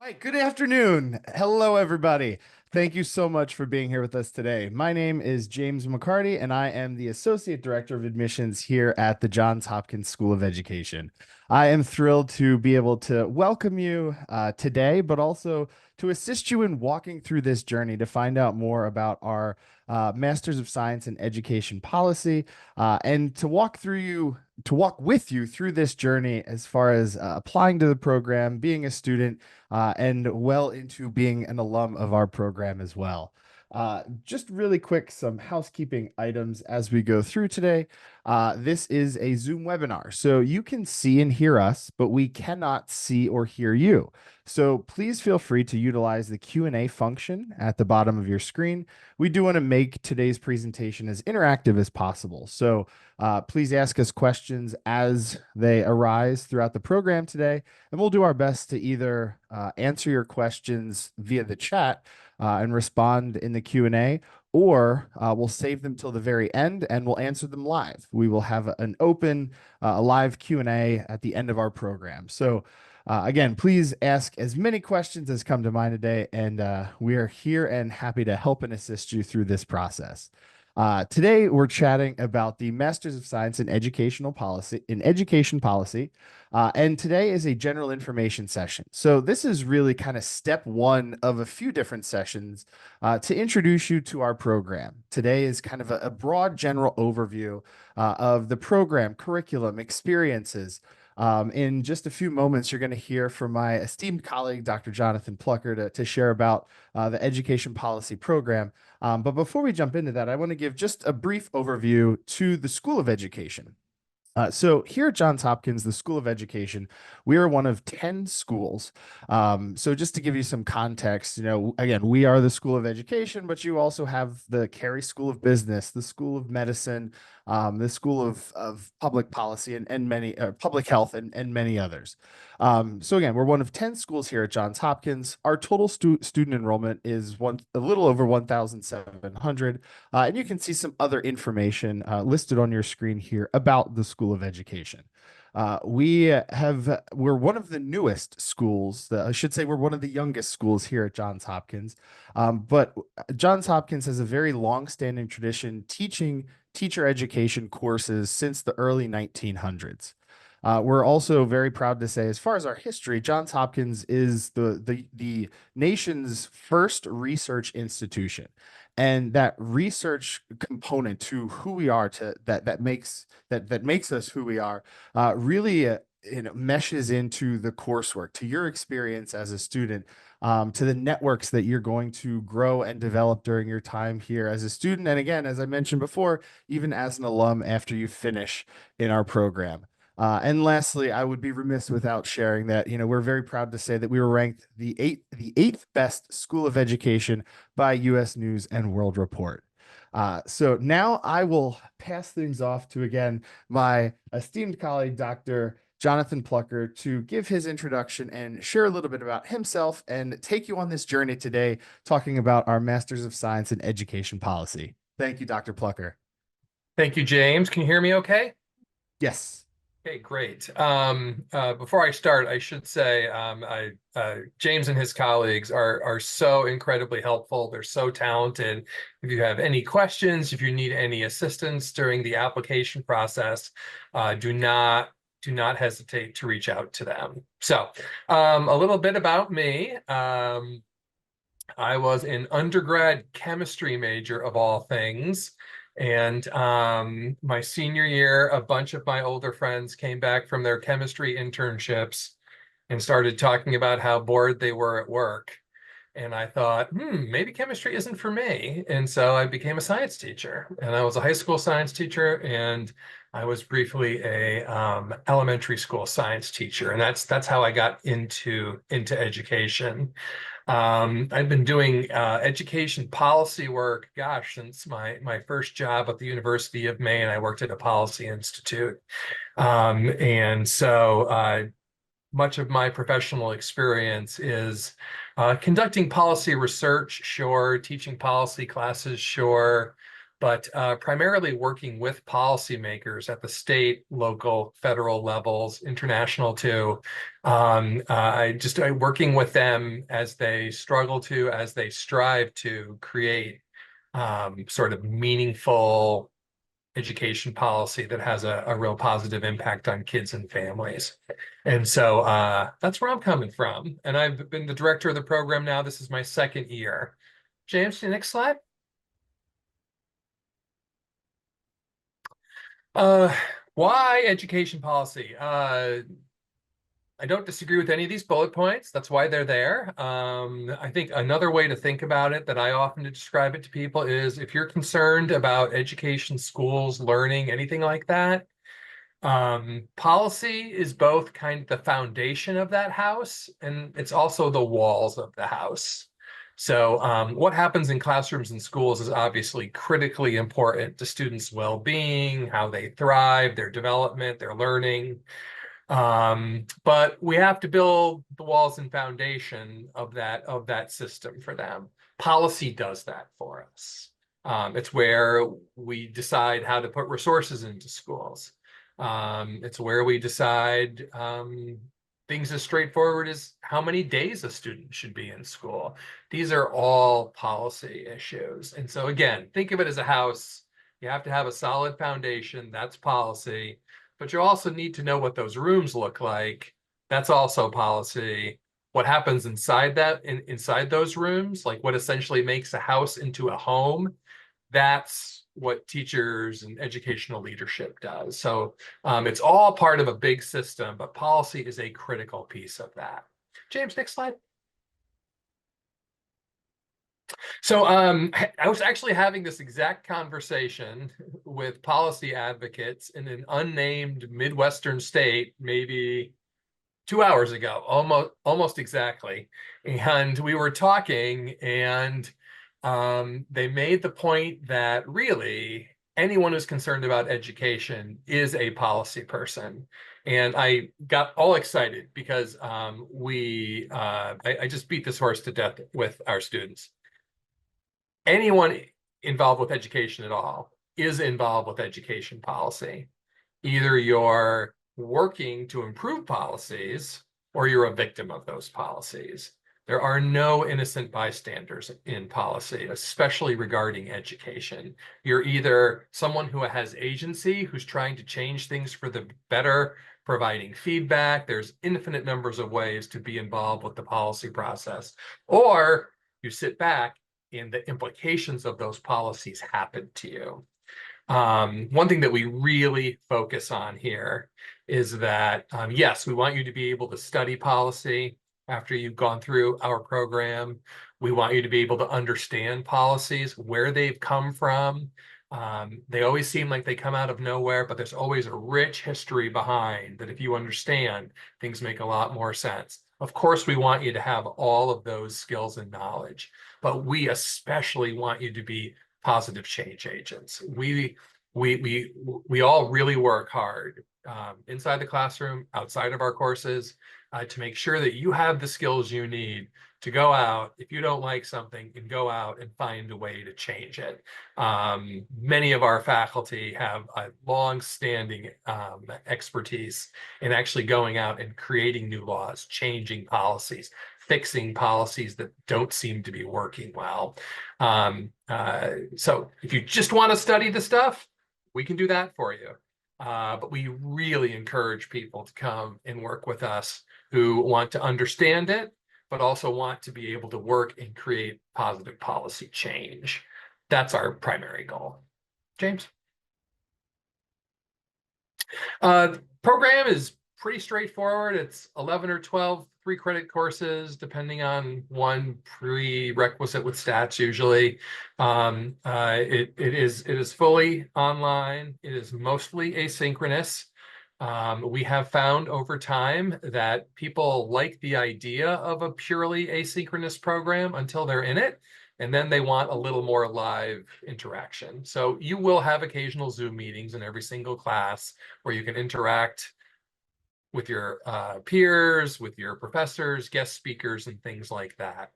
Hi, good afternoon. Hello, everybody. Thank you so much for being here with us today. My name is James McCarty, and I am the Associate Director of Admissions here at the Johns Hopkins School of Education. I am thrilled to be able to welcome you today, but also to assist you in walking through this journey to find out more about our Masters of Science in Education policy and to walk with you through this journey as far as applying to the program, being a student, and well into being an alum of our program as well. Just really quick, some housekeeping items as we go through today. This is a Zoom webinar, so you can see and hear us, but we cannot see or hear you. So please feel free to utilize the Q&A function at the bottom of your screen. We do want to make today's presentation as interactive as possible. So please ask us questions as they arise throughout the program today, and we'll do our best to either answer your questions via the chat and respond in the Q&A, or we'll save them till the very end and we'll answer them live. We will have an open, live Q&A at the end of our program. So again, please ask as many questions as come to mind today, and we are here and happy to help and assist you through this process. Today, we're chatting about the Masters of Science in Education Policy, and today is a general information session. So this is really kind of step one of a few different sessions to introduce you to our program. Today is kind of a broad general overview of the program, curriculum, experiences. In just a few moments, you're going to hear from my esteemed colleague, Dr. Jonathan Plucker, to share about the education policy program. But before we jump into that, I want to give just a brief overview to the School of Education. So here at Johns Hopkins, the School of Education, we are one of 10 schools. So just to give you some context, again, we are the School of Education, but you also have the Carey School of Business, the School of Medicine, the School of Public Policy, and many public health, and many others. So again, we're one of 10 schools here at Johns Hopkins. Our total student enrollment is a little over 1,700. And you can see some other information listed on your screen here about the School of Education. We're one of the newest schools. I should say we're one of the youngest schools here at Johns Hopkins. But Johns Hopkins has a very long-standing tradition teaching teacher education courses since the early 1900s. We're also very proud to say, as far as our history, Johns Hopkins is the nation's first research institution, and that research component to who we are, that makes us who we are, really meshes into the coursework, to your experience as a student, to the networks that you're going to grow and develop during your time here as a student, and again, as I mentioned before, even as an alum after you finish in our program. And lastly, I would be remiss without sharing that, we're very proud to say that we were ranked the eighth best school of education by U.S. News and World Report. So now I will pass things off to, again, my esteemed colleague, Dr. Jonathan Plucker, to give his introduction and share a little bit about himself and take you on this journey today, talking about our Masters of Science in Education Policy. Thank you, Dr. Plucker. Thank you, James. Can you hear me okay? Yes. Okay, great. Before I start, I should say James and his colleagues are so incredibly helpful. They're so talented. If you have any questions, if you need any assistance during the application process, do not hesitate to reach out to them. So a little bit about me. I was an undergrad chemistry major of all things. And my senior year, a bunch of my older friends came back from their chemistry internships and started talking about how bored they were at work. And I thought, maybe chemistry isn't for me. And so I became a science teacher. And I was a high school science teacher, and I was briefly a elementary school science teacher. And that's how I got into education. I've been doing education policy work, gosh, since my first job at the University of Maine. I worked at a policy institute. And so much of my professional experience is conducting policy research, sure, teaching policy classes, sure, but primarily working with policymakers at the state, local, federal levels, international too. I working with them as they as they strive to create sort of meaningful education policy that has a real positive impact on kids and families. And so that's where I'm coming from. And I've been the director of the program now. This is my second year. James, the next slide. Uh, why education policy? I don't disagree with any of these bullet points. That's why they're there. I think another way to think about it that I often describe it to people is if you're concerned about education, schools, learning, anything like that, policy is both kind of the foundation of that house, and it's also the walls of the house. So what happens in classrooms and schools is obviously critically important to students' well-being, how they thrive, their development, their learning. But we have to build the walls and foundation of that system for them. Policy does that for us. It's where we decide how to put resources into schools. It's where we decide things as straightforward as how many days a student should be in school. These are all policy issues. And so again, think of it as a house. You have to have a solid foundation. That's policy. But you also need to know what those rooms look like. That's also policy. What happens inside inside those rooms, like what essentially makes a house into a home, that's what teachers and educational leadership does. So it's all part of a big system, but policy is a critical piece of that. James, next slide. So I was actually having this exact conversation with policy advocates in an unnamed Midwestern state, maybe 2 hours ago, almost exactly. And we were talking, and they made the point that really anyone who's concerned about education is a policy person. And I got all excited because I just beat this horse to death with our students. Anyone involved with education at all is involved with education policy. Either you're working to improve policies or you're a victim of those policies. There are no innocent bystanders in policy, especially regarding education. You're either someone who has agency, who's trying to change things for the better, providing feedback. There's infinite numbers of ways to be involved with the policy process, or you sit back and the implications of those policies happen to you. One thing that we really focus on here is that, yes, we want you to be able to study policy after you've gone through our program. We want you to be able to understand policies, where they've come from. They always seem like they come out of nowhere, but there's always a rich history behind that. If you understand, things make a lot more sense. Of course, we want you to have all of those skills and knowledge, but we especially want you to be positive change agents. We all really work hard inside the classroom, outside of our courses, to make sure that you have the skills you need to go out, if you don't like something, and go out and find a way to change it. Many of our faculty have a long-standing expertise in actually going out and creating new laws, changing policies, fixing policies that don't seem to be working well. So if you just want to study the stuff, we can do that for you. But we really encourage people to come and work with us who want to understand it, but also want to be able to work and create positive policy change. That's our primary goal. James? The program is pretty straightforward. It's 11 or 12 3-credit courses, depending on one prerequisite with stats usually. It is fully online. It is mostly asynchronous. We have found over time that people like the idea of a purely asynchronous program until they're in it, and then they want a little more live interaction. So you will have occasional Zoom meetings in every single class where you can interact with your peers, with your professors, guest speakers, and things like that.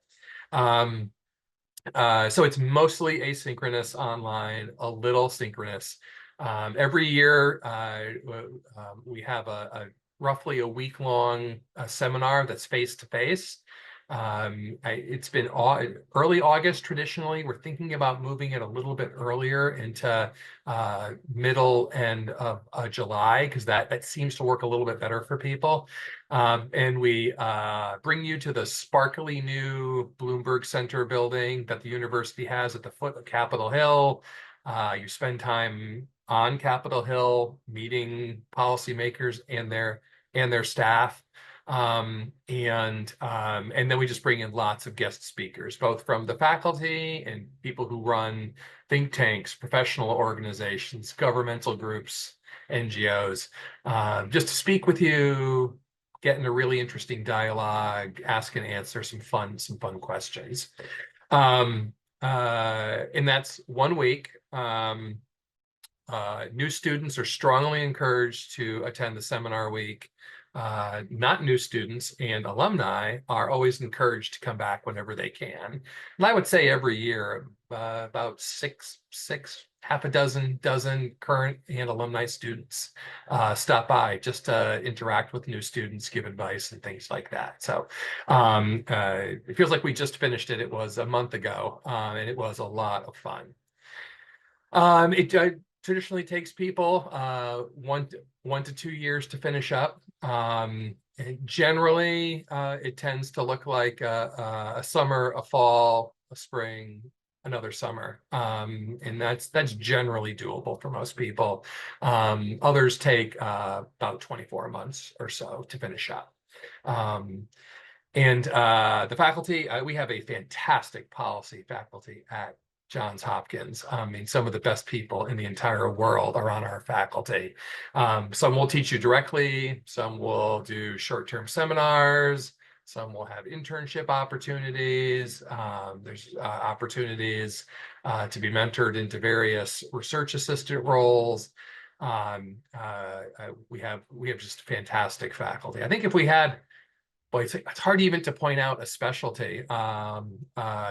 So it's mostly asynchronous online, a little synchronous. Every year, we have a roughly a week-long seminar that's face-to-face. It's been early August traditionally. We're thinking about moving it a little bit earlier into middle end of July, because that seems to work a little bit better for people. And we bring you to the sparkly new Bloomberg Center building that the university has at the foot of Capitol Hill. You spend time on Capitol Hill meeting policymakers and their staff. And then we just bring in lots of guest speakers, both from the faculty and people who run think tanks, professional organizations, governmental groups, NGOs, just to speak with you, get in a really interesting dialogue, ask and answer some fun questions. And that's 1 week. New students are strongly encouraged to attend the seminar week. Not new students and alumni are always encouraged to come back whenever they can. And I would say every year, about half a dozen current and alumni students stop by just to interact with new students, give advice and things like that. So it feels like we just finished it. It was a month ago, and it was a lot of fun. It traditionally takes people 1 to 2 years to finish up. And generally, it tends to look like a summer, a fall, a spring, another summer, and that's generally doable for most people. Others take about 24 months or so to finish up. And the faculty, we have a fantastic policy faculty at Johns Hopkins. I mean, some of the best people in the entire world are on our faculty. Some will teach you directly, some will do short-term seminars, some will have internship opportunities. There's opportunities to be mentored into various research assistant roles. We have just fantastic faculty. I think if we had, boy, it's hard even to point out a specialty.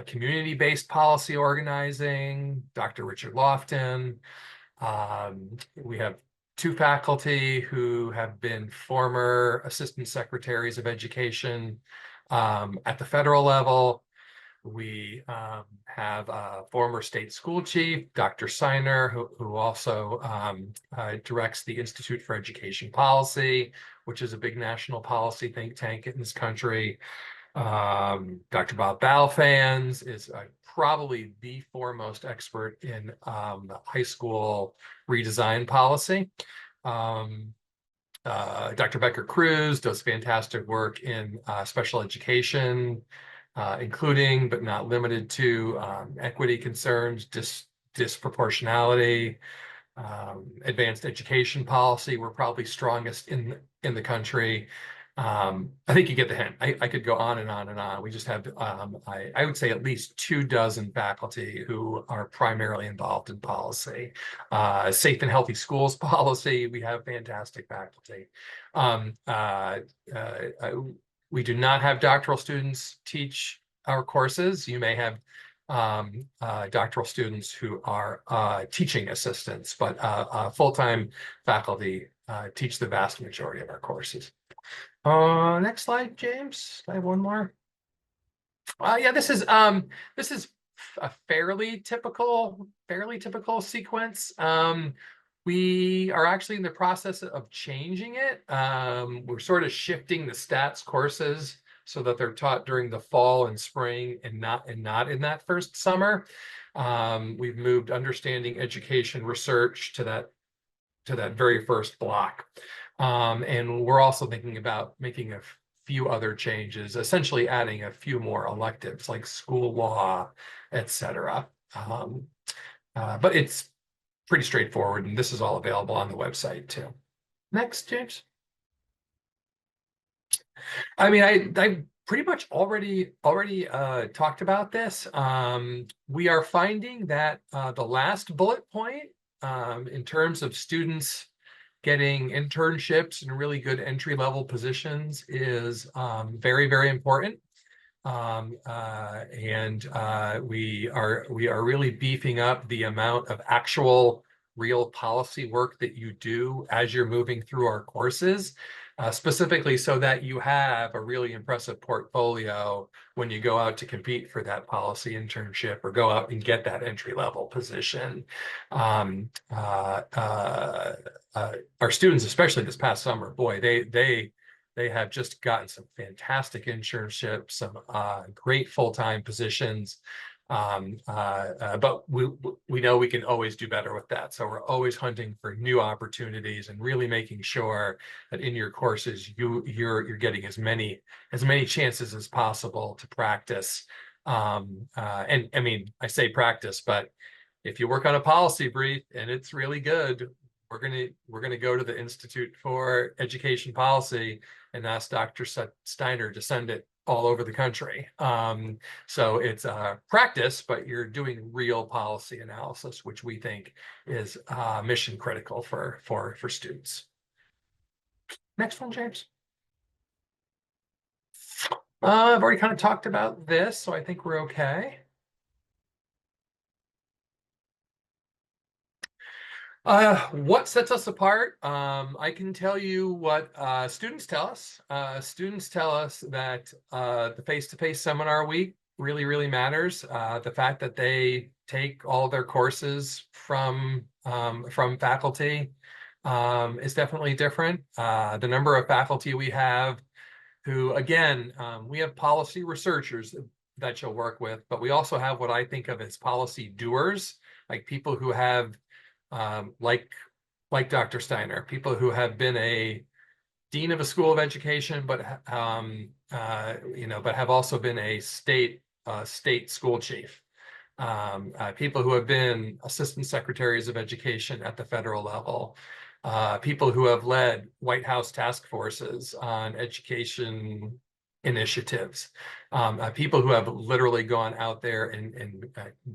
Community-based policy organizing, Dr. Richard Lofton. We have 2 faculty who have been former assistant secretaries of education at the federal level. We have a former state school chief, Dr. Seiner, who also directs the Institute for Education Policy, which is a big national policy think tank in this country. Dr. Bob Balfans is probably the foremost expert in high school redesign policy. Dr. Becker Cruz does fantastic work in special education, including but not limited to equity concerns, disproportionality, advanced education policy. We're probably strongest in the country. I think you get the hint. I could go on and on and on. We just have, I would say, at least 24 faculty who are primarily involved in policy. Safe and healthy schools policy, we have fantastic faculty. We do not have doctoral students teach our courses. You may have doctoral students who are teaching assistants, but full-time faculty teach the vast majority of our courses. Next slide, James. I have one more. Yeah, this is a fairly typical sequence. We are actually in the process of changing it. We're sort of shifting the stats courses so that they're taught during the fall and spring and not in that first summer. We've moved understanding education research to that very first block. And we're also thinking about making a few other changes, essentially adding a few more electives like school law, etc. But it's pretty straightforward, and this is all available on the website too. Next, James. I mean, I pretty much already talked about this. We are finding that the last bullet point in terms of students getting internships and really good entry-level positions is very, very important. We are really beefing up the amount of actual real policy work that you do as you're moving through our courses, specifically so that you have a really impressive portfolio when you go out to compete for that policy internship or go out and get that entry-level position. Our students, especially this past summer, boy, they have just gotten some fantastic internships, some great full-time positions. But we know we can always do better with that. So we're always hunting for new opportunities and really making sure that in your courses you're getting as many chances as possible to practice. And I mean, I say practice, but if you work on a policy brief and it's really good, we're gonna go to the Institute for Education Policy and ask Dr. Steiner to send it all over the country. So it's practice, but you're doing real policy analysis, which we think is mission critical for students. Next one, James. I've already kind of talked about this, so I think we're okay. What sets us apart? I can tell you what students tell us. Students tell us that the face-to-face seminar week really, really matters. The fact that they take all their courses from faculty is definitely different. The number of faculty we have who, again, we have policy researchers that you'll work with, but we also have what I think of as policy doers, like people who have like Dr. Steiner, people who have been a dean of a school of education, but but have also been a state school chief. People who have been assistant secretaries of education at the federal level. People who have led White House task forces on education initiatives. People who have literally gone out there and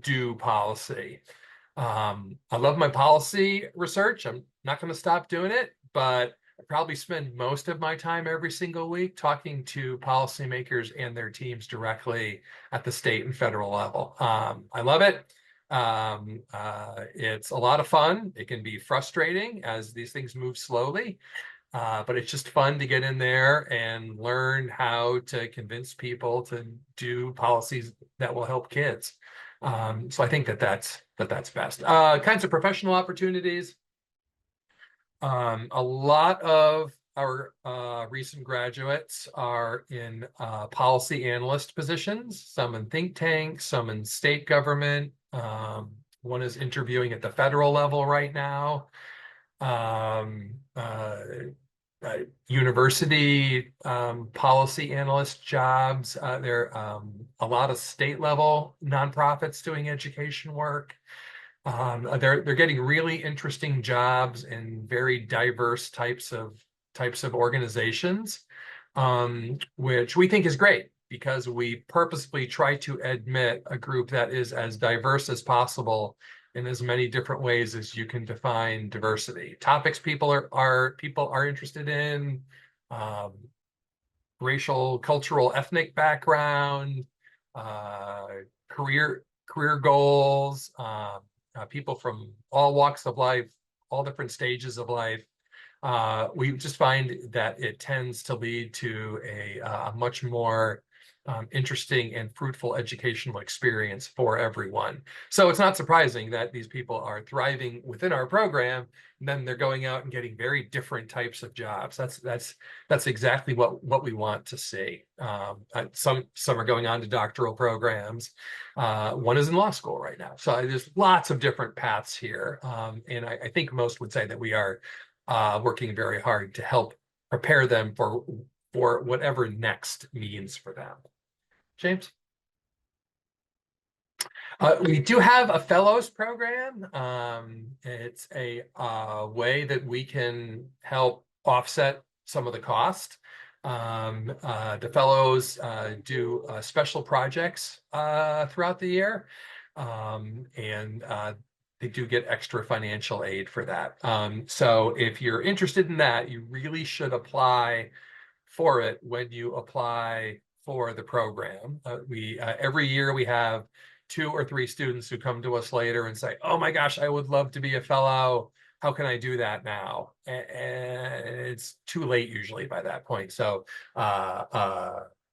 do policy. I love my policy research. I'm not going to stop doing it, but I probably spend most of my time every single week talking to policymakers and their teams directly at the state and federal level. I love it. It's a lot of fun. It can be frustrating as these things move slowly, but it's just fun to get in there and learn how to convince people to do policies that will help kids. So I think that's best. Kinds of professional opportunities. A lot of our recent graduates are in policy analyst positions, some in think tanks, some in state government. One is interviewing at the federal level right now. University policy analyst jobs. There are a lot of state level nonprofits doing education work. They're getting really interesting jobs in very diverse types of organizations, which we think is great because we purposefully try to admit a group that is as diverse as possible in as many different ways as you can define diversity. Topics people are interested in, racial, cultural, ethnic background, career goals, people from all walks of life, all different stages of life. We just find that it tends to lead to a much more interesting and fruitful educational experience for everyone. So it's not surprising that these people are thriving within our program, and then they're going out and getting very different types of jobs. That's exactly what we want to see. Some are going on to doctoral programs. One is in law school right now. So there's lots of different paths here. And I think most would say that we are working very hard to help prepare them for whatever next means for them. James? We do have a fellows program. It's a way that we can help offset some of the cost. The fellows do special projects throughout the year, and they do get extra financial aid for that. So if you're interested in that, you really should apply for it when you apply for the program. We every year we have 2 or 3 students who come to us later and say, "Oh my gosh, I would love to be a fellow. How can I do that now?" And it's too late usually by that point. So,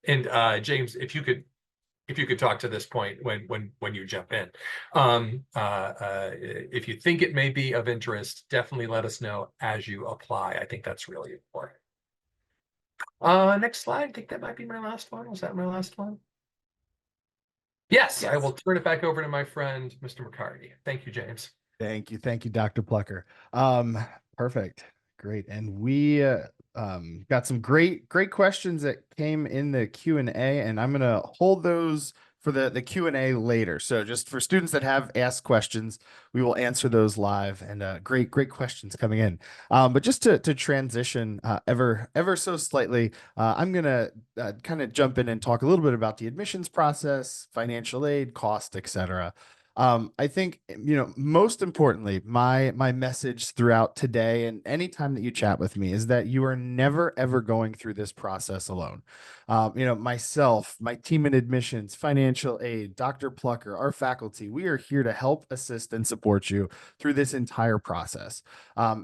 James, if you could talk to this point when you jump in. If you think it may be of interest, definitely let us know as you apply. I think that's really important. Next slide. I think that might be my last one. Was that my last one? Yes, I will turn it back over to my friend, Mr. McCarty. Thank you, James. Thank you. Thank you, Dr. Plucker. Perfect. Great. And we got some great questions that came in the Q&A, and I'm going to hold those for the Q&A later. So just for students that have asked questions, we will answer those live, and great questions coming in. But just to transition ever so slightly, I'm going to kind of jump in and talk a little bit about the admissions process, financial aid, cost, etc. I think, most importantly, my message throughout today and anytime that you chat with me is that you are never ever going through this process alone. Myself, my team in admissions, financial aid, Dr. Plucker, our faculty, we are here to help, assist, and support you through this entire process.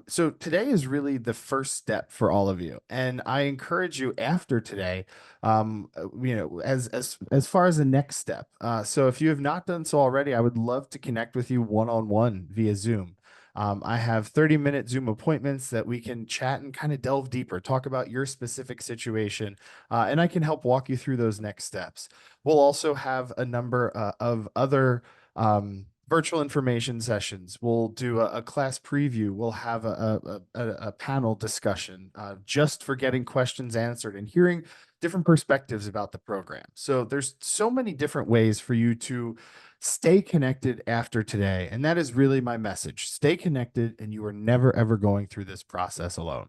So today is really the first step for all of you, and I encourage you after today, as far as the next step. So if you have not done so already, I would love to connect with you one-on-one via Zoom. I have 30-minute Zoom appointments that we can chat and kind of delve deeper, talk about your specific situation, and I can help walk you through those next steps. We'll also have a number of other virtual information sessions. We'll do a class preview. We'll have a panel discussion just for getting questions answered and hearing different perspectives about the program. So there's so many different ways for you to stay connected after today. And that is really my message. Stay connected, and you are never, ever going through this process alone.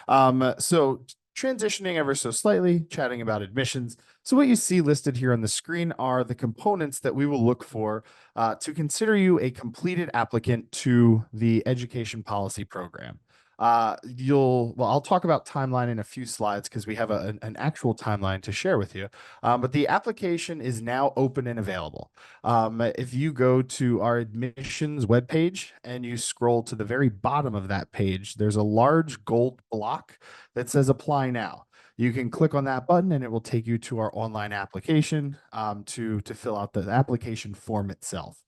So transitioning ever so slightly, chatting about admissions. So what you see listed here on the screen are the components that we will look for to consider you a completed applicant to the education policy program. I'll talk about timeline in a few slides because we have an actual timeline to share with you. But the application is now open and available. If you go to our admissions webpage and you scroll to the very bottom of that page, there's a large gold block that says apply now. You can click on that button and it will take you to our online application to fill out the application form itself.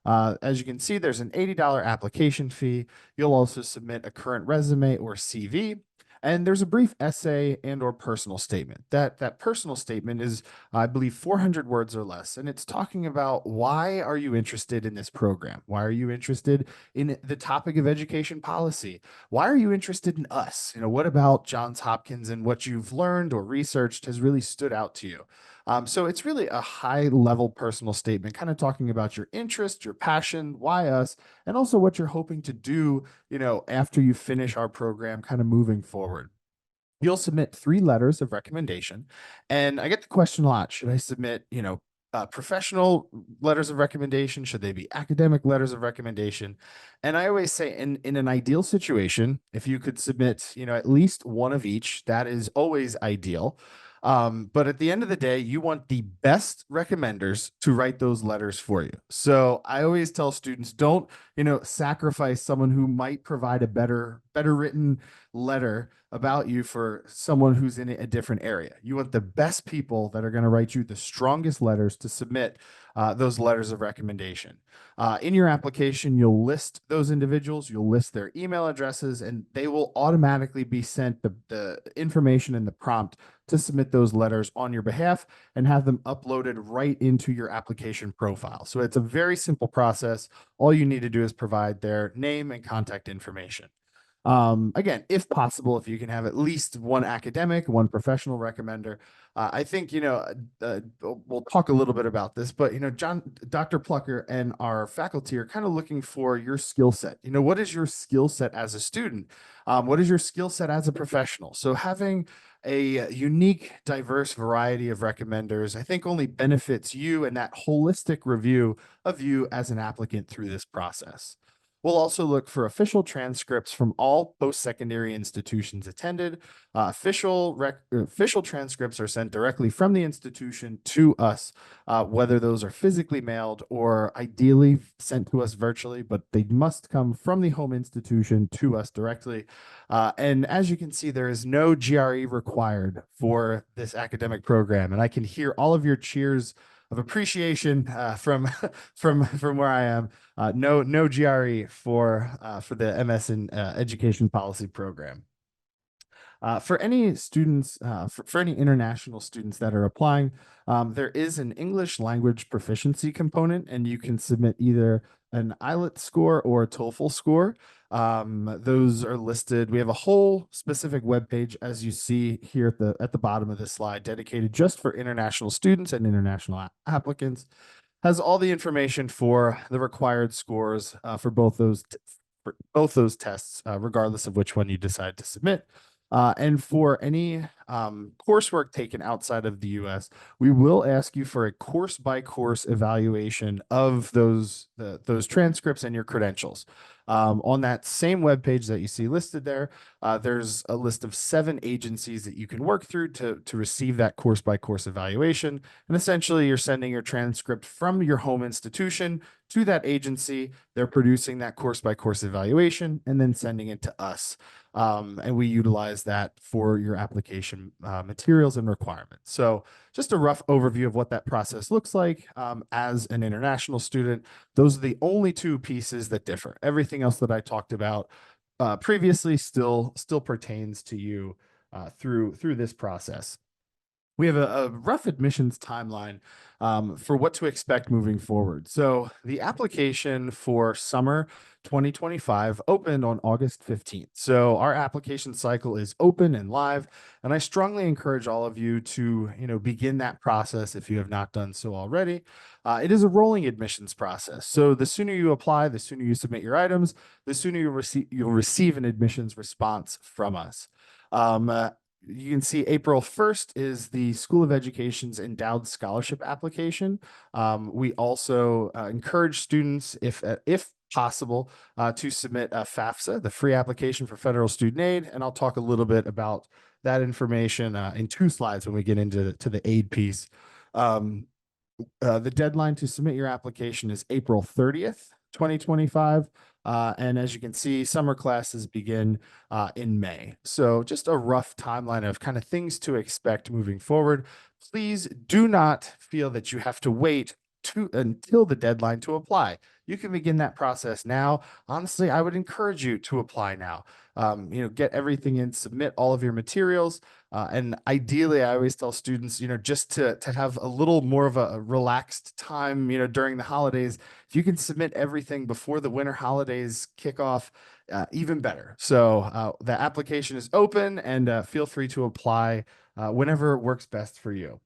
As you can see, there's an $80 application fee. You'll also submit a current resume or CV. And there's a brief essay and or personal statement. That personal statement is, I believe, 400 words or less. And it's talking about why are you interested in this program? Why are you interested in the topic of education policy? Why are you interested in us? What about Johns Hopkins and what you've learned or researched has really stood out to you? So it's really a high level personal statement, kind of talking about your interest, your passion, why us, and also what you're hoping to do, after you finish our program, kind of moving forward. You'll submit 3 letters of recommendation. And I get the question a lot. Should I submit, professional letters of recommendation? Should they be academic letters of recommendation? And I always say in an ideal situation, if you could submit, at least one of each, that is always ideal. But at the end of the day, you want the best recommenders to write those letters for you. So I always tell students, don't, sacrifice someone who might provide a better written letter about you for someone who's in a different area. You want the best people that are going to write you the strongest letters to submit those letters of recommendation. In your application, you'll list those individuals, you'll list their email addresses, and they will automatically be sent the information and the prompt to submit those letters on your behalf and have them uploaded right into your application profile. So it's a very simple process. All you need to do is provide their name and contact information. Again, if possible, if you can have at least one academic, one professional recommender. I think, we'll talk a little bit about this, but, Dr. Plucker and our faculty are kind of looking for your skill set. What is your skill set as a student? What is your skill set as a professional? So having a unique, diverse variety of recommenders, I think only benefits you and that holistic review of you as an applicant through this process. We'll also look for official transcripts from all post-secondary institutions attended. Official transcripts are sent directly from the institution to us, whether those are physically mailed or ideally sent to us virtually, but they must come from the home institution to us directly. And as you can see, there is no GRE required for this academic program. And I can hear all of your cheers of appreciation from from where I am. No GRE for the MS in Education Policy program. For any students, for any international students that are applying, there is an English language proficiency component, and you can submit either an IELTS score or a TOEFL score. Those are listed. We have a whole specific web page, as you see here at the bottom of this slide, dedicated just for international students and international applicants. Has all the information for the required scores for both those tests, regardless of which one you decide to submit. And for any coursework taken outside of the US, we will ask you for a course by course evaluation of those transcripts and your credentials. On that same webpage that you see listed there, there's a list of 7 agencies that you can work through to receive that course by course evaluation. And essentially, you're sending your transcript from your home institution to that agency. They're producing that course by course evaluation and then sending it to us. And we utilize that for your application materials and requirements. So just a rough overview of what that process looks like as an international student. Those are the only 2 pieces that differ. Everything else that I talked about previously still pertains to you through this process. We have a rough admissions timeline for what to expect moving forward. So the application for summer 2025 opened on August 15th. So our application cycle is open and live, and I strongly encourage all of you to, begin that process if you have not done so already. It is a rolling admissions process. So the sooner you apply, the sooner you submit your items, the sooner you'll receive an admissions response from us. You can see April 1st is the School of Education's endowed scholarship application. We also encourage students, if possible, to submit a FAFSA, the free application for federal student aid. And I'll talk a little bit about that information in 2 slides when we get into the aid piece. The deadline to submit your application is April 30th, 2025. And as you can see, summer classes begin in May. So just a rough timeline of kind of things to expect moving forward. Please do not feel that you have to wait until the deadline to apply. You can begin that process now. Honestly, I would encourage you to apply now. Get everything in, submit all of your materials. And ideally, I always tell students, just to have a little more of a relaxed time, during the holidays, if you can submit everything before the winter holidays kick off, even better. So the application is open, and feel free to apply whenever works best for you.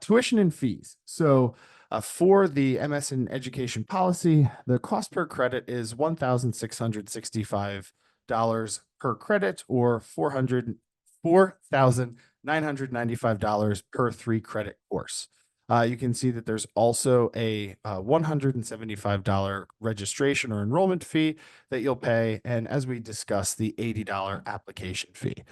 Tuition and fees. So for the MS in Education Policy, the cost per credit is $1,665 per credit, or $4,995 per 3-credit course. You can see that there's also a $175 registration or enrollment fee that you'll pay, and as we discussed, the $80 application fee.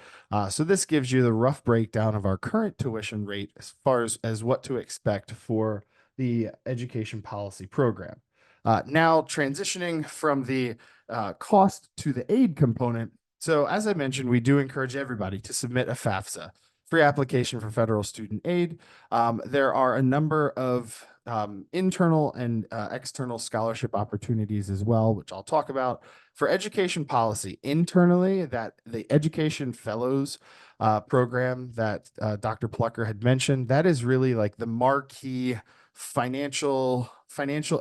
So this gives you the rough breakdown of our current tuition rate as far as what to expect for the education policy program. Now transitioning from the cost to the aid component. So as I mentioned, we do encourage everybody to submit a FAFSA, free application for federal student aid. There are a number of internal and external scholarship opportunities as well, which I'll talk about. For education policy, internally, that the Education Fellows program that Dr. Plucker had mentioned, that is really like the marquee financial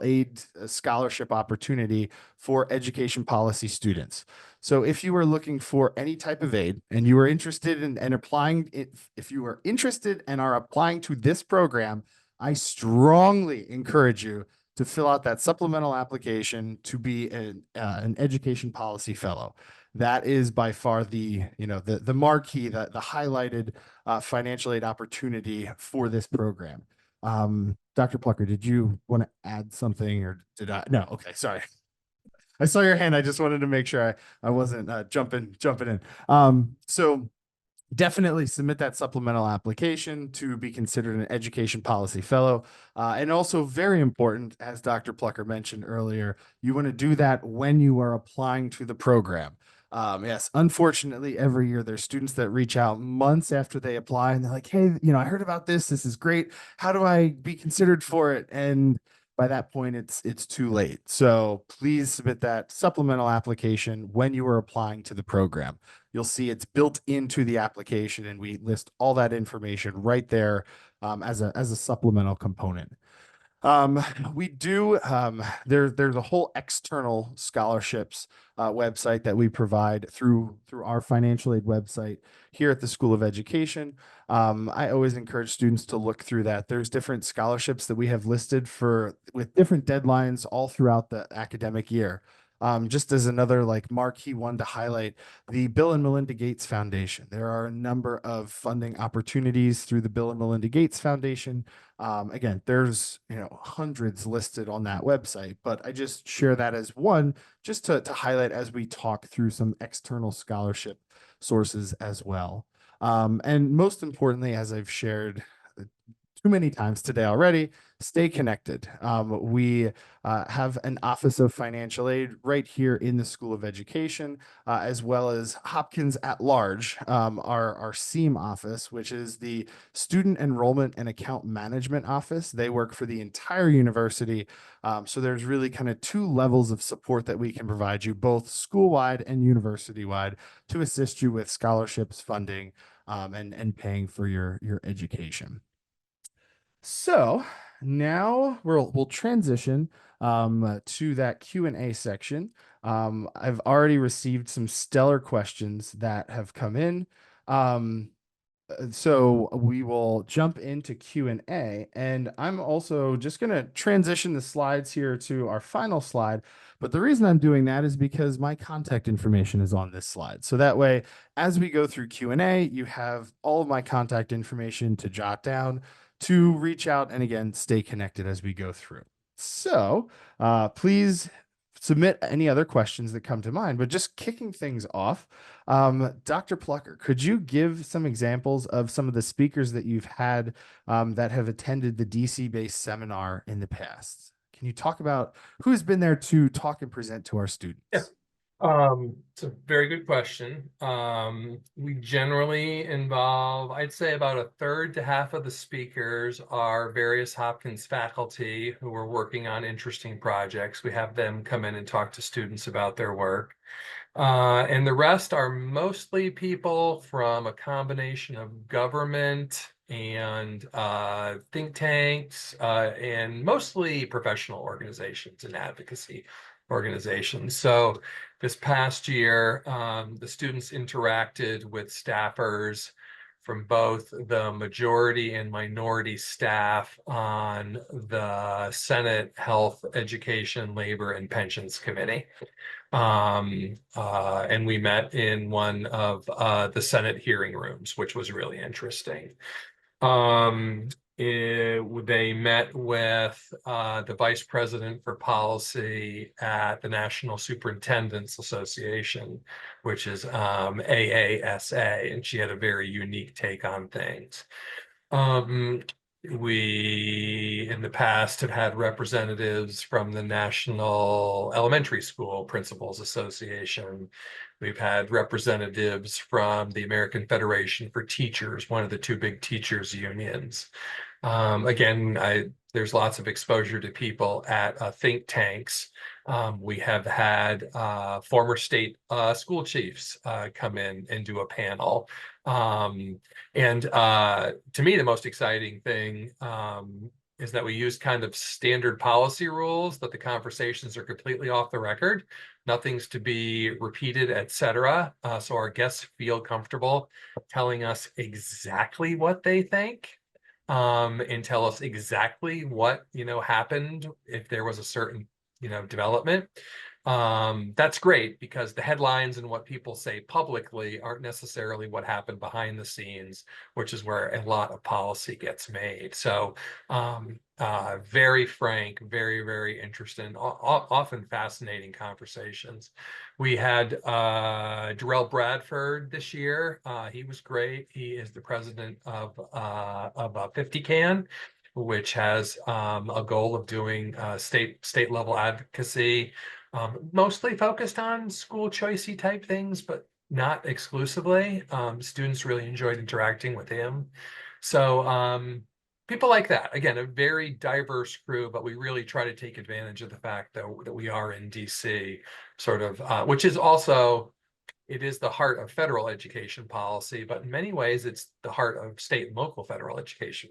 aid scholarship opportunity for education policy students. So if you are looking for any type of aid and you are interested in applying, if you are interested and are applying to this program, I strongly encourage you to fill out that supplemental application to be an education policy fellow. That is by far the marquee, the highlighted financial aid opportunity for this program. Dr. Plucker, did you want to add something, or did I? No. Okay. Sorry. I saw your hand. I just wanted to make sure I wasn't jumping in. So definitely submit that supplemental application to be considered an education policy fellow. And also, very important, as Dr. Plucker mentioned earlier, you want to do that when you are applying to the program. Yes, unfortunately, every year there's students that reach out months after they apply and they're like, hey, I heard about this. This is great. How do I be considered for it? And by that point, it's too late. So please submit that supplemental application when you are applying to the program. You'll see it's built into the application, and we list all that information right there as a supplemental component. Um, we do there's a whole external scholarships website that we provide through our financial aid website here at the School of Education. I always encourage students to look through that. There's different scholarships that we have listed for with different deadlines all throughout the academic year. Just as another like marquee one to highlight, the Bill and Melinda Gates Foundation. There are a number of funding opportunities through the Bill and Melinda Gates Foundation. Again, there's hundreds listed on that website, but I just share that as one just to highlight as we talk through some external scholarship sources as well. And most importantly, as I've shared too many times today already, stay connected. We have an Office of Financial Aid right here in the School of Education, as well as Hopkins at Large, our SEAM office, which is the Student Enrollment and Account Management Office. They work for the entire university. So there's really kind of two levels of support that we can provide you, both school-wide and university-wide, to assist you with scholarships, funding, and paying for your education. So now we'll transition to that Q&A section. I've already received some stellar questions that have come in. So we will jump into Q&A, and I'm also just going to transition the slides here to our final slide. But the reason I'm doing that is because my contact information is on this slide. So that way, as we go through Q&A, you have all of my contact information to jot down, to reach out, and again, stay connected as we go through. So please submit any other questions that come to mind. But just kicking things off, Dr. Plucker, could you give some examples of some of the speakers that you've had that have attended the DC-based seminar in the past? Can you talk about who's been there to talk and present to our Yeah. students? It's a very good question. We generally involve, I'd say about a third to half of the speakers are various Hopkins faculty who are working on interesting projects. We have them come in and talk to students about their work. And the rest are mostly people from a combination of government and think tanks and mostly professional organizations and advocacy organizations. So this past year, the students interacted with staffers from both the majority and minority staff on the Senate Health, Education, Labor, and Pensions Committee. And we met in one of the Senate hearing rooms, which was really interesting. They met with the vice president for policy at the National Superintendents Association, which is AASA, and she had a very unique take on things. We, in the past, have had representatives from the National Elementary School Principals Association. We've had representatives from the American Federation for Teachers, one of the two big teachers unions. Again, there's lots of exposure to people at think tanks. We have had former state school chiefs come in and do a panel. And to me, the most exciting thing is that we use kind of standard policy rules, that the conversations are completely off the record. Nothing's to be repeated, etc. So our guests feel comfortable telling us exactly what they think. And tell us exactly what happened if there was a certain development. That's great because the headlines and what people say publicly aren't necessarily what happened behind the scenes, which is where a lot of policy gets made. So very frank, very, very interesting, often fascinating conversations. We had Darrell Bradford this year. He was great. He is the president of 50 Can, which has a goal of doing state level advocacy, mostly focused on school choicey type things, but not exclusively. Students really enjoyed interacting with him. So people like that. Again, a very diverse crew, but we really try to take advantage of the fact that we are in DC, sort of, which is also, it is the heart of federal education policy, but in many ways, it's the heart of state and local federal education.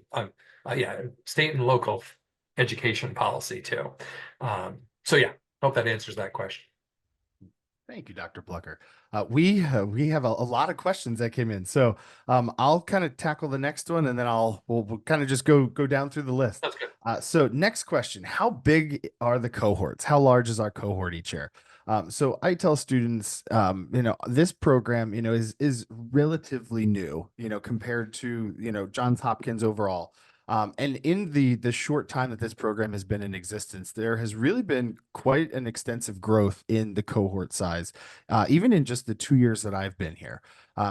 Yeah, state and local education policy too. So yeah, hope that answers that question. Thank you, Dr. Plucker. We have a lot of questions that came in, so I'll kind of tackle the next one, and then we'll kind of just go down through the list. That's good. So next question: how big are the cohorts? How large is our cohort each year? So I tell students, this program, is relatively new, compared to Johns Hopkins overall. And in the short time that this program has been in existence, there has really been quite an extensive growth in the cohort size, even in just the 2 years that I've been here.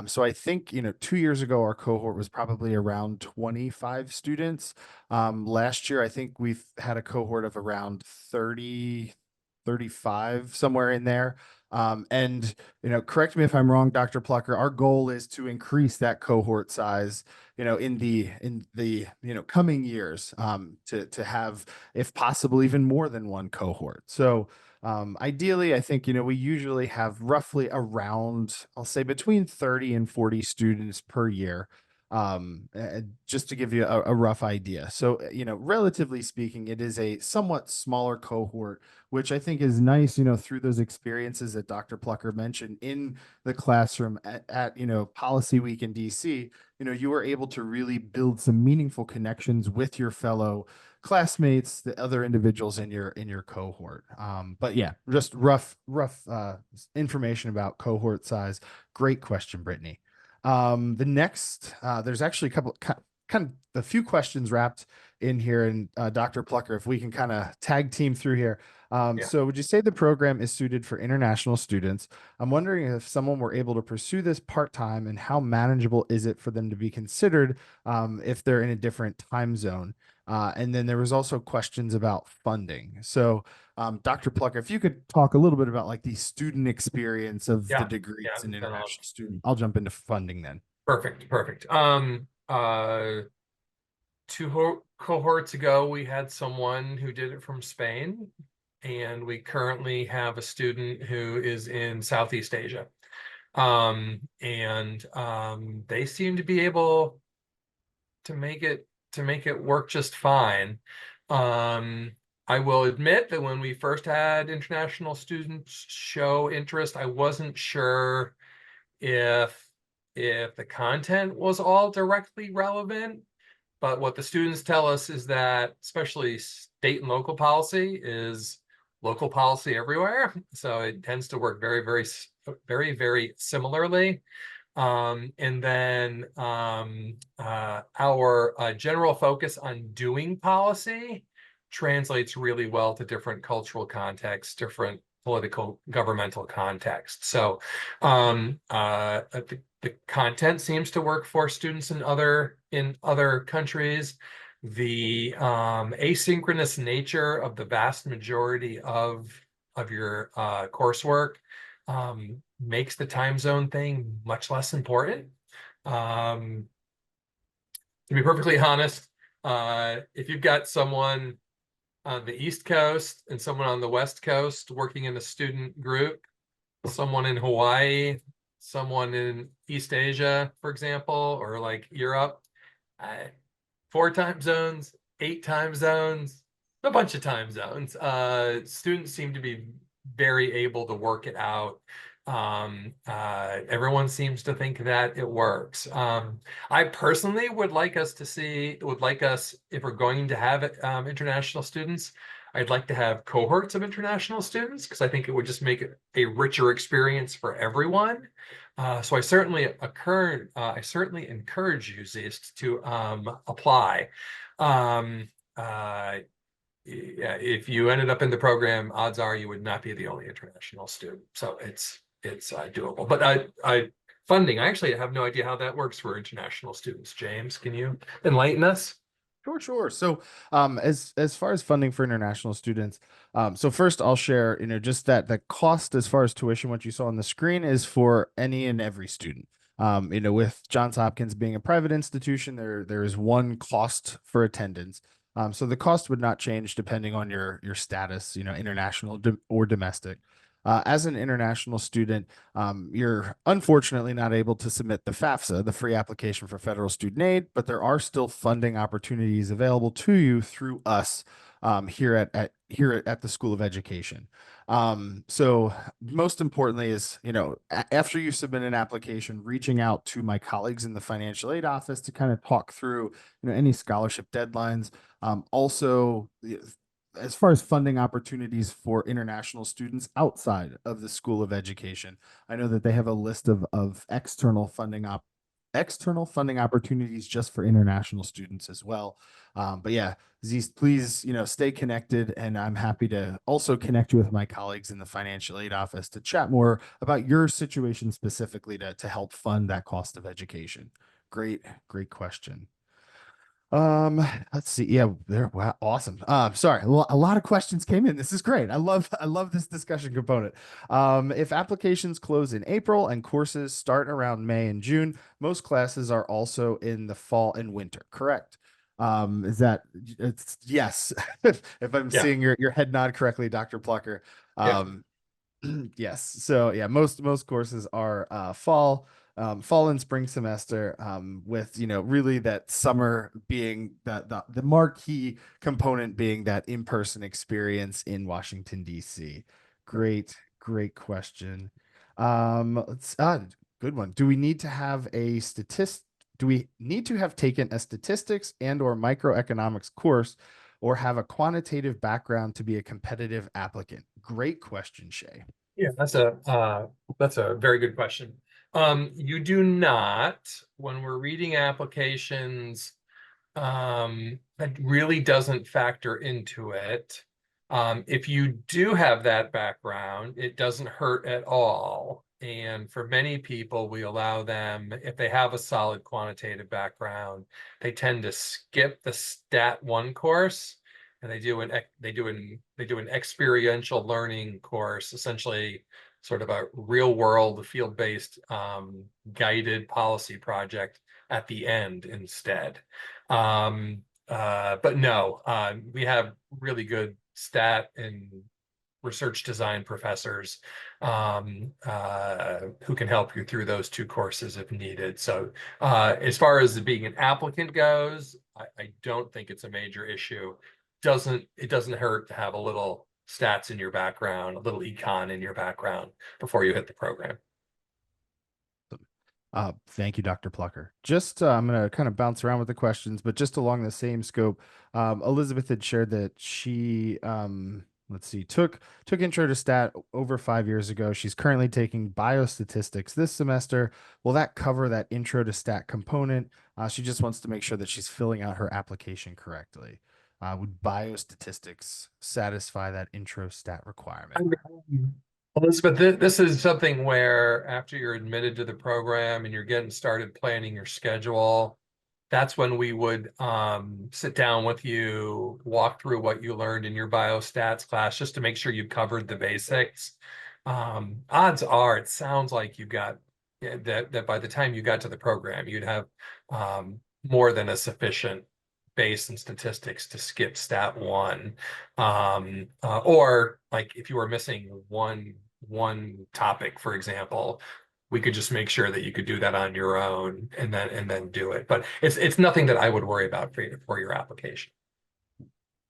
So I think, 2 years ago, our cohort was probably around 25 students. Last year, I think we've had a cohort of around 30, 35, somewhere in there. And, correct me if I'm wrong, Dr. Plucker, our goal is to increase that cohort size, in the coming years, to have, if possible, even more than one cohort. So ideally, I think, we usually have roughly around, I'll say, between 30 and 40 students per year, just to give you a rough idea. So, relatively speaking, it is a somewhat smaller cohort, which I think is nice, through those experiences that Dr. Plucker mentioned in the classroom at Policy Week in DC. You were able to really build some meaningful connections with your fellow classmates, the other individuals in your cohort. But yeah, just rough information about cohort size. Great question, Brittany. The next, there's actually a couple, kind of a few questions wrapped in here, and Dr. Plucker, if we can kind of tag team through here. Yeah. So would you say the program is suited for international students? I'm wondering if someone were able to pursue this part-time, and how manageable is it for them to be considered if they're in a different time zone? And then there was also questions about funding. So Dr. Plucker, if you could talk a little bit about like the student experience of the Yeah. degrees Yeah. and Then international student. I'll jump into funding then. perfect. Two cohorts ago, we had someone who did it from Spain, and we currently have a student who is in Southeast Asia. And they seem to be able to make it work just fine. Um, I will admit that when we first had international students show interest, I wasn't sure if the content was all directly relevant. But what the students tell us is that, especially state and local policy, is local policy everywhere. So it tends to work very, very, very, very similarly. And then our general focus on doing policy translates really well to different cultural contexts, different political governmental contexts. So the content seems to work for students in other countries. The asynchronous nature of the vast majority of your coursework makes the time zone thing much less important. To be perfectly honest, if you've got someone on the East Coast and someone on the West Coast working in a student group, someone in Hawaii, someone in East Asia, for example, or like Europe, 4 time zones, 8 time zones, a bunch of time zones. Students seem to be very able to work it out. Everyone seems to think that it works. I personally would like us, if we're going to have international students, I'd like to have cohorts of international students because I think it would just make it a richer experience for everyone. So I certainly encourage you, Zist, to apply. Um, uh, yeah, if you ended up in the program, odds are you would not be the only international student. So it's doable. But I funding, I actually have no idea how that works for international students. James, can you enlighten us? Sure, sure. So, as far as funding for international students, so first I'll share, just that the cost as far as tuition, what you saw on the screen, is for any and every student. With Johns Hopkins being a private institution, there is one cost for attendance. So the cost would not change depending on your status, international or domestic. As an international student, you're unfortunately not able to submit the FAFSA, the free application for federal student aid, but there are still funding opportunities available to you through us here at the School of Education. So most importantly is, after you submit an application, reaching out to my colleagues in the financial aid office to kind of talk through, any scholarship deadlines. Also, as far as funding opportunities for international students outside of the School of Education, I know that they have a list of external funding opportunities just for international students as well. But yeah, Z's, please, stay connected, and I'm happy to also connect you with my colleagues in the financial aid office to chat more about your situation specifically to help fund that cost of education. Great, great question. Um, let's see. Yeah, there. Wow, awesome. Sorry, a lot of questions came in. This is great. I love this discussion component. If applications close in April and courses start around May and June, most classes are also in the fall and winter, correct? Is that it's yes. If I'm Yeah, seeing your head nod correctly, Dr. Plucker. yeah. Um, yes. So yeah, most courses are fall and spring semester, with really that summer being the marquee component being that in-person experience in Washington, D.C. Great question. Let's good one. Do we need to have taken a statistics and or microeconomics course or have a quantitative background to be a competitive applicant? Great question, Shay. Yeah, that's a very good question. You do not, when we're reading applications, that really doesn't factor into it. If you do have that background, it doesn't hurt at all. And for many people, we allow them, if they have a solid quantitative background, they tend to skip the Stat 1 course and they do an experiential learning course, essentially sort of a real world field-based guided policy project at the end instead. But no, we have really good stat and research design professors who can help you through those two courses if needed. So as far as being an applicant goes, I don't think it's a major issue. It doesn't hurt to have a little stats in your background, a little econ in your background before you hit the program. Thank you, Dr. Plucker. Just I'm going to kind of bounce around with the questions, but just along the same scope, Elizabeth had shared that she, let's see, took intro to stat over 5 years ago. She's currently taking biostatistics this semester. Will that cover that intro to stat component? She just wants to make sure that she's filling out her application correctly. Would biostatistics satisfy that intro stat requirement? Elizabeth, this is something where after you're admitted to the program and you're getting started planning your schedule, that's when we would sit down with you, walk through what you learned in your biostats class, just to make sure you covered the basics. Odds are, it sounds like you got that by the time you got to the program, you'd have more than a sufficient base in statistics to skip stat 1. Or like if you were missing one topic, for example, we could just make sure that you could do that on your own and then do it. But it's nothing that I would worry about for your application.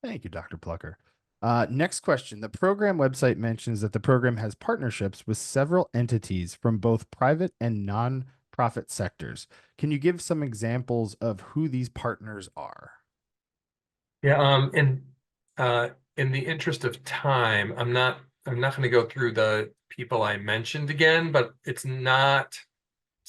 Thank you, Dr. Plucker. Next question. The program website mentions that the program has partnerships with several entities from both private and nonprofit sectors. Can you give some examples of who these partners are? Yeah, and in the interest of time, I'm not going to go through the people I mentioned again, but it's not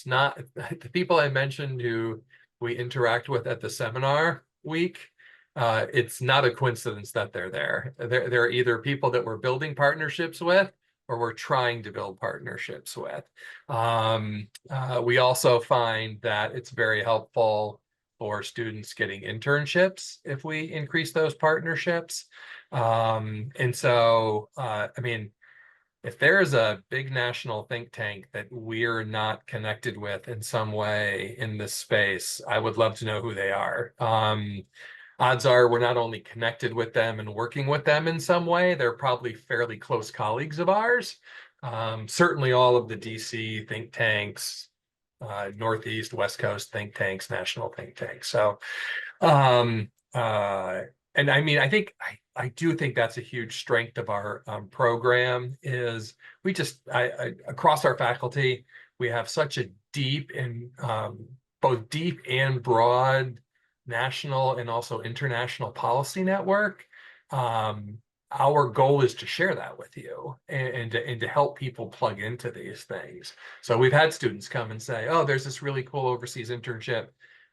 the people I mentioned who we interact with at the seminar week. It's not a coincidence that they're there. They're either people that we're building partnerships with or we're trying to build partnerships with. We also find that it's very helpful for students getting internships if we increase those partnerships. And so, I mean, if there is a big national think tank that we're not connected with in some way in this space, I would love to know who they are. Odds are we're not only connected with them and working with them in some way, they're probably fairly close colleagues of ours. Certainly all of the DC think tanks, Northeast, West Coast think tanks, national think tanks. So um, and I mean, I do think that's a huge strength of our program is we just across our faculty, we have such a deep and both deep and broad national and also international policy network. Um, our goal is to share that with you and to help people plug into these things. So we've had students come and say, oh, there's this really cool overseas internship.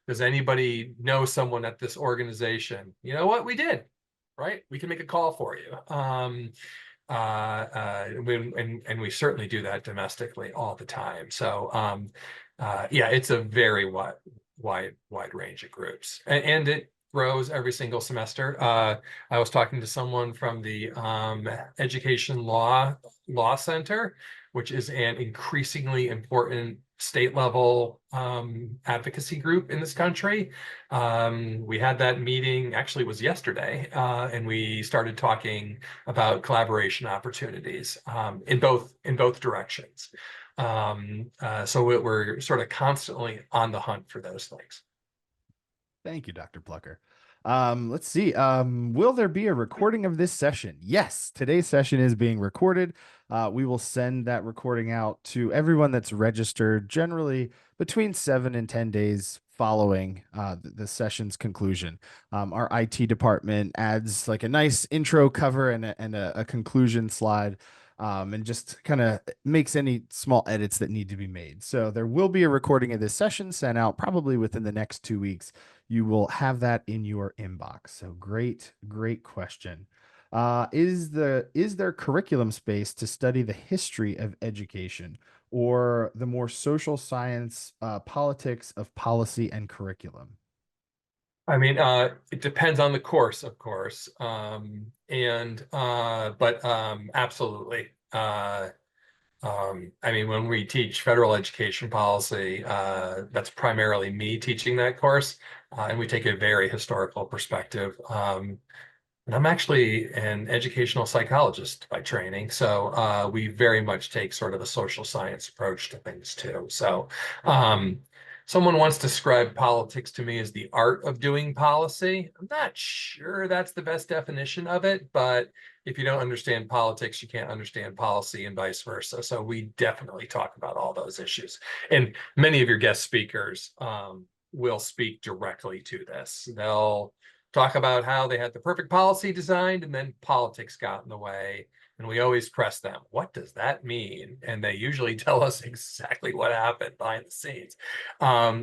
Does anybody know someone at this organization? You know what? We did, right? We can make a call for you. And we certainly do that domestically all the time. So, yeah, it's a very wide range of groups, and it grows every single semester. I was talking to someone from the Education Law Center, which is an increasingly important state level advocacy group in this country. We had that meeting, actually it was yesterday, and we started talking about collaboration opportunities in both directions. So we're sort of constantly on the hunt for those things. Thank you, Dr. Plucker. Let's see. Will there be a recording of this session? Yes, today's session is being recorded. We will send that recording out to everyone that's registered generally between 7 and 10 days following the session's conclusion. Our IT department adds like a nice intro cover and a conclusion slide, and just kind of makes any small edits that need to be made. So there will be a recording of this session sent out probably within the next 2 weeks. You will have that in your inbox. So great question. Is there curriculum space to study the history of education or the more social science, politics of policy and curriculum? I mean, it depends on the course, of course. But absolutely. I mean, when we teach federal education policy, that's primarily me teaching that course, and we take a very historical perspective. And I'm actually an educational psychologist by training, so we very much take sort of a social science approach to things too. So, someone once described politics to me as the art of doing policy. I'm not sure that's the best definition of it, but if you don't understand politics, you can't understand policy and vice versa. So we definitely talk about all those issues. And many of your guest speakers will speak directly to this. They'll talk about how they had the perfect policy designed and then politics got in the way. And we always press them, what does that mean? And they usually tell us exactly what happened behind the scenes,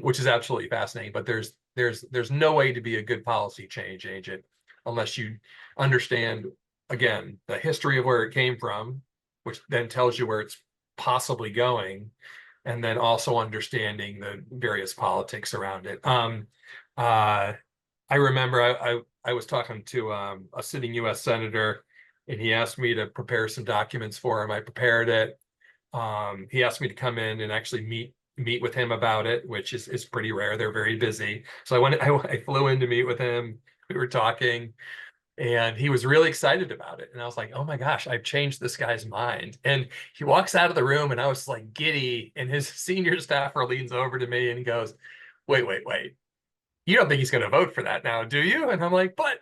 which is absolutely fascinating. But there's no way to be a good policy change agent unless you understand, again, the history of where it came from, which then tells you where it's possibly going, and then also understanding the various politics around it. I remember I was talking to a sitting U.S. senator, and he asked me to prepare some documents for him. I prepared it. He asked me to come in and actually meet with him about it, which is pretty rare. They're very busy. So I flew in to meet with him. We were talking, and he was really excited about it. And I was like, oh my gosh, I've changed this guy's mind. And he walks out of the room, and I was like giddy. And his senior staffer leans over to me and he goes, wait. You don't think he's going to vote for that now, do you? And I'm like, but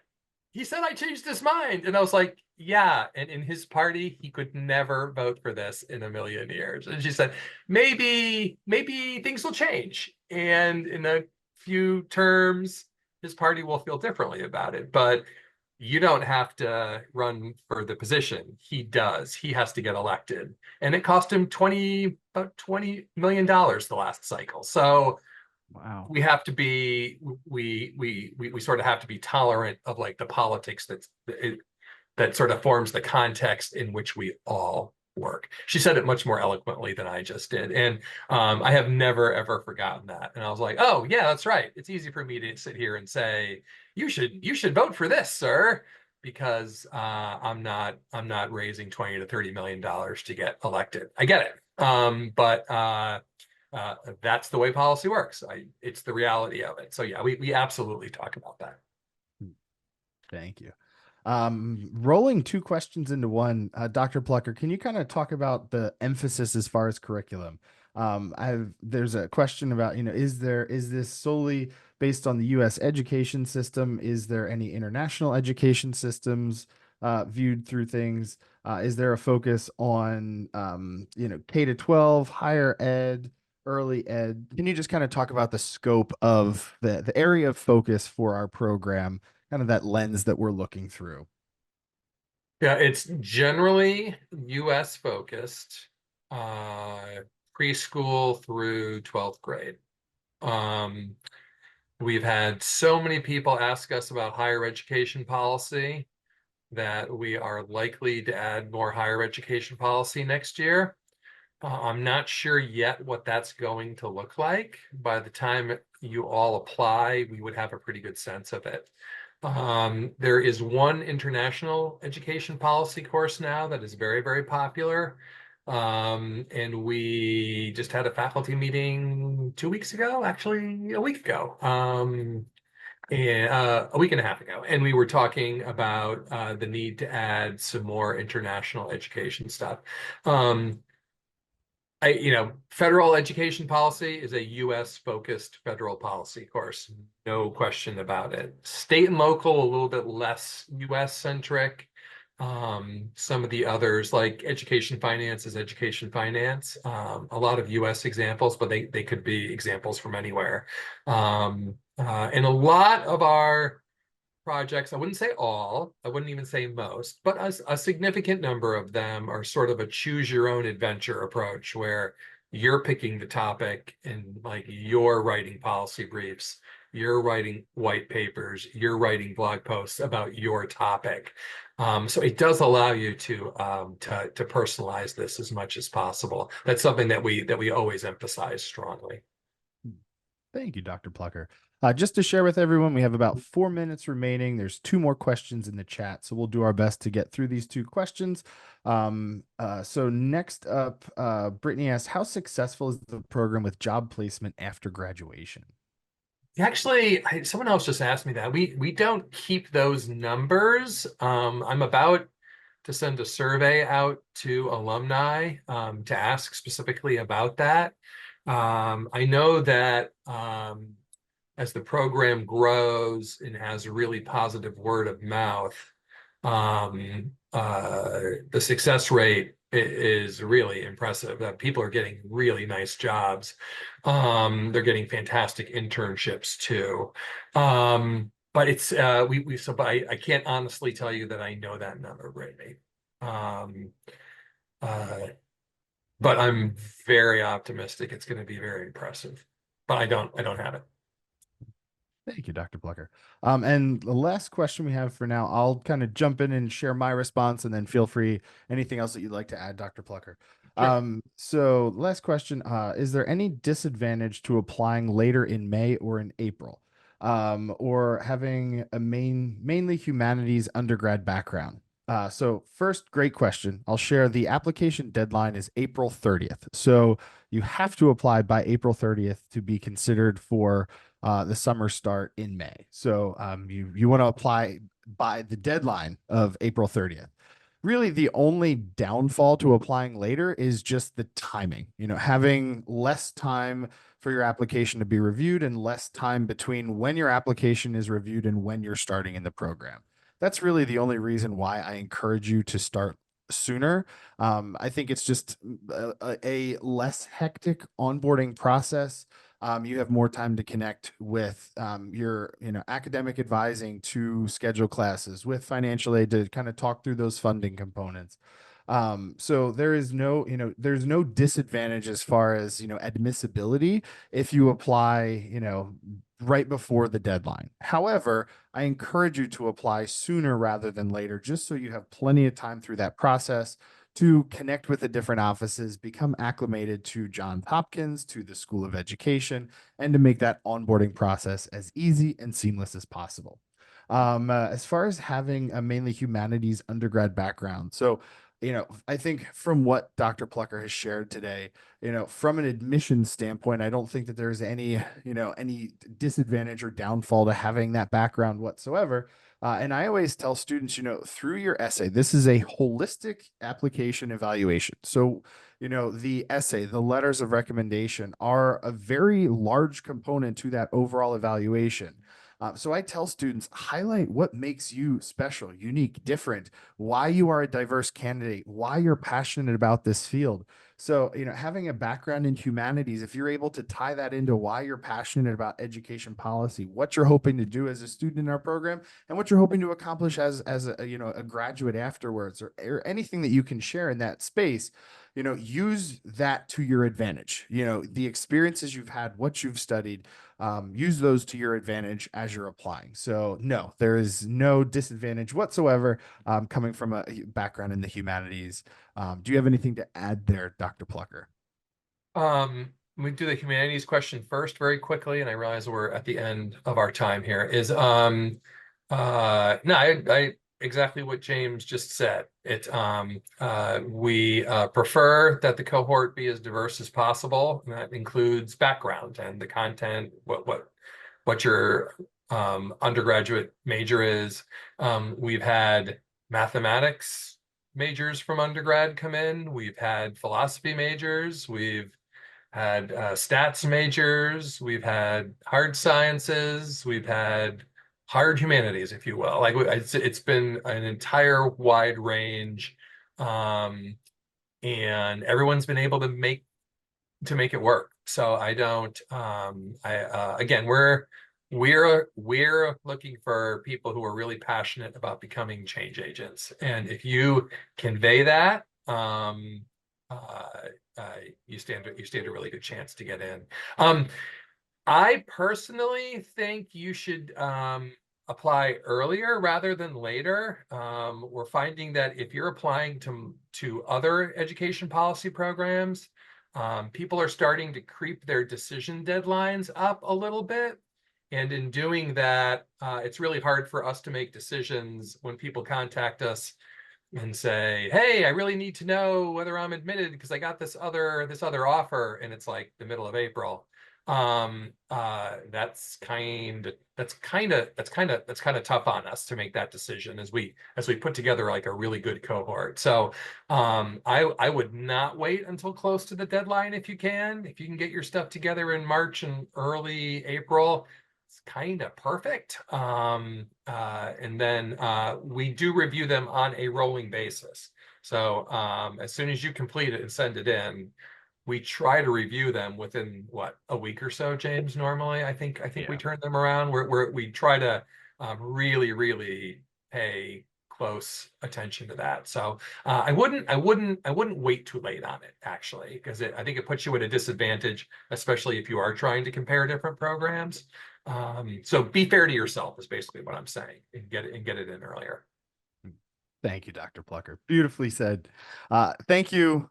he said I changed his mind. And I was like, yeah. And in his party, he could never vote for this in a million years. And she said, maybe things will change. And in a few terms, his party will feel differently about it. But you don't have to run for the position. He does. He has to get elected. And it cost him about $20 million the last cycle. So Wow. we have to be we sort of have to be tolerant of like the politics that sort of forms the context in which we all work. She said it much more eloquently than I just did. And I have never, ever forgotten that. And I was like, oh, yeah, that's right. It's easy for me to sit here and say, you should vote for this, sir, because I'm not raising 20 to $30 million to get elected. I get it. That's the way policy works. It's the reality of it. So yeah, we absolutely talk about that. Thank you. Rolling two questions into one, Dr. Plucker, can you kind of talk about the emphasis as far as curriculum? There's a question about, is this solely based on the US education system? Is there any international education systems viewed through things? Is there a focus on K to 12, higher ed, early ed? Can you just kind of talk about the scope of the area of focus for our program, kind of that lens that we're looking through? Yeah, it's generally US focused, uh, preschool through 12th grade. Um, we've had so many people ask us about higher education policy that we are likely to add more higher education policy next year. I'm not sure yet what that's going to look like. By the time you all apply, we would have a pretty good sense of it. There is one international education policy course now that is very, very popular. And we just had a faculty meeting 2 weeks ago, actually a week ago, and a week and a half ago. And we were talking about the need to add some more international education stuff. Um, federal education policy is a US focused federal policy course, no question about it. State and local, a little bit less US centric. Some of the others, like education finance, is education finance. A lot of US examples, but they could be examples from anywhere. And a lot of our projects, I wouldn't say all, I wouldn't even say most, but a significant number of them are sort of a choose your own adventure approach where you're picking the topic and like you're writing policy briefs, you're writing white papers, you're writing blog posts about your topic. So it does allow you to personalize this as much as possible. That's something that we always emphasize strongly. Thank you, Dr. Plucker. Just to share with everyone, we have about 4 minutes remaining. There's two more questions in the chat, so we'll do our best to get through these two questions. So next up, Brittany asks, how successful is the program with job placement after graduation? Actually, someone else just asked me that. We don't keep those numbers. I'm about to send a survey out to alumni to ask specifically about that. I know that as the program grows and has a really positive word of mouth, the success rate is really impressive. That people are getting really nice jobs. They're getting fantastic internships too. But it's but I can't honestly tell you that I know that number, Brittany. Um, uh, but I'm very optimistic it's going to be very impressive. But I don't have it. Thank you, Dr. Plucker. And the last question we have for now, I'll kind of jump in and share my response, and then feel free anything else that you'd like to add, Dr. Plucker. Sure. So last question, is there any disadvantage to applying later in May or in April, or having a mainly humanities undergrad background? So first, great question. I'll share the application deadline is April 30th. So you have to apply by April 30th to be considered for the summer start in May. So you want to apply by the deadline of April 30th. Really, the only downfall to applying later is just the timing. Having less time for your application to be reviewed and less time between when your application is reviewed and when you're starting in the program. That's really the only reason why I encourage you to start sooner. I think it's just a less hectic onboarding process. You have more time to connect with your, academic advising to schedule classes, with financial aid to kind of talk through those funding components. So there is no, there's no disadvantage as far as, admissibility if you apply, right before the deadline. However, I encourage you to apply sooner rather than later, just so you have plenty of time through that process to connect with the different offices, become acclimated to Johns Hopkins, to the School of Education, and to make that onboarding process as easy and seamless as possible. As far as having a mainly humanities undergrad background, so I think from what Dr. Plucker has shared today, from an admission standpoint, I don't think that there's any disadvantage or downfall to having that background whatsoever. And I always tell students, through your essay, this is a holistic application evaluation. So, the essay, the letters of recommendation are a very large component to that overall evaluation. So I tell students, highlight what makes you special, unique, different, why you are a diverse candidate, why you're passionate about this field. So, having a background in humanities, if you're able to tie that into why you're passionate about education policy, what you're hoping to do as a student in our program, and what you're hoping to accomplish as a, a graduate afterwards, or anything that you can share in that space, use that to your advantage. The experiences you've had, what you've studied, use those to your advantage as you're applying. So no, there is no disadvantage whatsoever coming from a background in the humanities. Do you have anything to add there, Dr. Plucker? Let me do the humanities question first very quickly, and I realize we're at the end of our time here. No, I exactly what James just said. We prefer that the cohort be as diverse as possible, and that includes background and the content, what your undergraduate major is. We've had mathematics majors from undergrad come in. We've had philosophy majors. We've had stats majors. We've had hard sciences. We've had hard humanities, if you will. Like it's been an entire wide range, and everyone's been able to make it work. So I don't. Again, we're looking for people who are really passionate about becoming change agents, and if you convey that, you stand a really good chance to get in. Um, I personally think you should apply earlier rather than later. We're finding that if you're applying to other education policy programs, people are starting to creep their decision deadlines up a little bit. And in doing that, it's really hard for us to make decisions when people contact us and say, "Hey, I really need to know whether I'm admitted because I got this other offer," and it's like the middle of April. That's kind of tough on us to make that decision as we put together like a really good cohort. So I would not wait until close to the deadline if you can. If you can get your stuff together in March and early April, it's kind of perfect. And then we do review them on a rolling basis. So as soon as you complete it and send it in, we try to review them within what, a week or so, James, normally. I think we Yeah. turn them around. We try to really, really pay close attention to that. So I wouldn't wait too late on it, actually, because I think it puts you at a disadvantage, especially if you are trying to compare different programs. So be fair to yourself is basically what I'm saying, and get it in earlier. Thank you, Dr. Plucker. Beautifully said. Thank you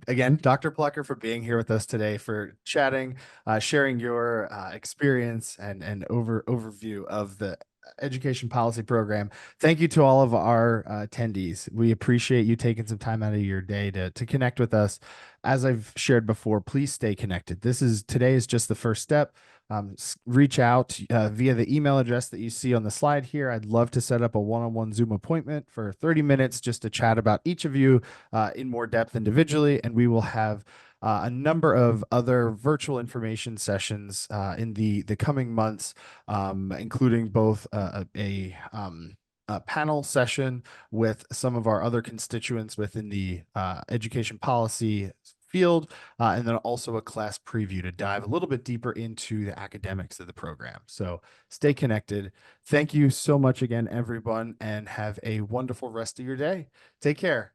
again, Dr. Plucker, for being here with us today, for chatting, sharing your experience and overview of the education policy program. Thank you to all of our attendees. We appreciate you taking some time out of your day to connect with us. As I've shared before, please stay connected. Today is just the first step. Reach out via the email address that you see on the slide here. I'd love to set up a one-on-one Zoom appointment for 30 minutes just to chat about each of you in more depth individually, and we will have a number of other virtual information sessions in the coming months, including both a panel session with some of our other constituents within the education policy field, and then also a class preview to dive a little bit deeper into the academics of the program. So stay connected. Thank you so much again, everyone, and have a wonderful rest of your day. Take care.